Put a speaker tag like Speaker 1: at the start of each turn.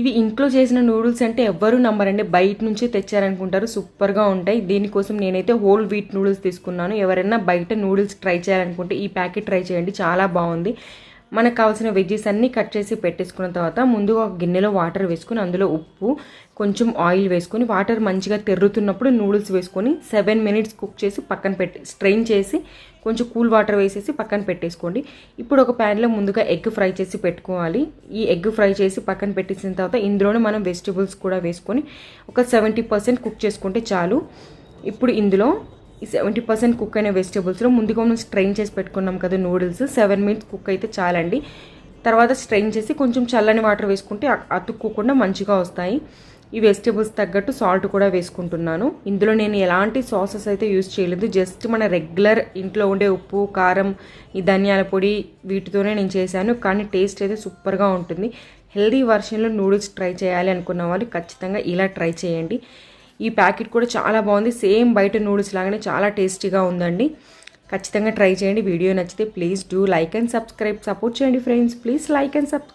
Speaker 1: ఇవి ఇంట్లో చేసిన నూడిల్స్ అంటే ఎవ్వరూ నమ్మరండి, బయట నుంచి తెచ్చారనుకుంటారు. సూపర్గా ఉంటాయి. దీనికోసం నేనైతే హోల్ వీట్ నూడిల్స్ తీసుకున్నాను. ఎవరైనా బయట నూడిల్స్ ట్రై చేయాలనుకుంటే ఈ ప్యాకెట్ ట్రై చేయండి, చాలా బాగుంది. మనకు కావాల్సిన వెజ్జెస్ అన్నీ కట్ చేసి పెట్టేసుకున్న తర్వాత ముందుగా ఒక గిన్నెలో వాటర్ వేసుకొని అందులో ఉప్పు కొంచెం ఆయిల్ వేసుకొని వాటర్ మంచిగా తెర్రుతున్నప్పుడు నూడిల్స్ వేసుకొని 7 మినిట్స్ కుక్ చేసి పక్కన స్ట్రెయిన్ చేసి కొంచెం కూల్ వాటర్ వేసేసి పక్కన పెట్టేసుకోండి. ఇప్పుడు ఒక ప్యాన్లో ముందుగా ఎగ్ ఫ్రై చేసి పెట్టుకోవాలి. ఈ ఎగ్ ఫ్రై చేసి పక్కన పెట్టేసిన తర్వాత ఇందులోనే మనం వెజిటబుల్స్ కూడా వేసుకొని ఒక 70% కుక్ చేసుకుంటే చాలు. ఇప్పుడు ఇందులో ఈ 70% కుక్ అయిన వెజిటబుల్స్లో ముందుగా మనం స్ట్రెయిన్ చేసి పెట్టుకున్నాం కదా నూడిల్స్, 7 మినిట్స్ కుక్ అయితే చాలండి. తర్వాత స్ట్రెయిన్ చేసి కొంచెం చల్లని వాటర్ వేసుకుంటే అతుక్కోకుండా మంచిగా వస్తాయి. ఈ వెజిటబుల్స్ తగ్గట్టు సాల్ట్ కూడా వేసుకుంటున్నాను. ఇందులో నేను ఎలాంటి సాసెస్ అయితే యూజ్ చేయలేదు, జస్ట్ మన రెగ్యులర్ ఇంట్లో ఉండే ఉప్పు కారం ఈ ధనియాల పొడి వీటితోనే నేను చేశాను. కానీ టేస్ట్ అయితే సూపర్గా ఉంటుంది. హెల్దీ వర్షన్లో నూడిల్స్ ట్రై చేయాలి అనుకున్న వాళ్ళు ఖచ్చితంగా ఇలా ట్రై చేయండి. ఈ ప్యాకెట్ కూడా చాలా బాగుంది, సేమ్ బయట నూడిల్స్ లాగానే చాలా టేస్టీగా ఉందండి. ఖచ్చితంగా ట్రై చేయండి. వీడియో నచ్చితే please do like and subscribe, support చేయండి friends. Please like and subscribe.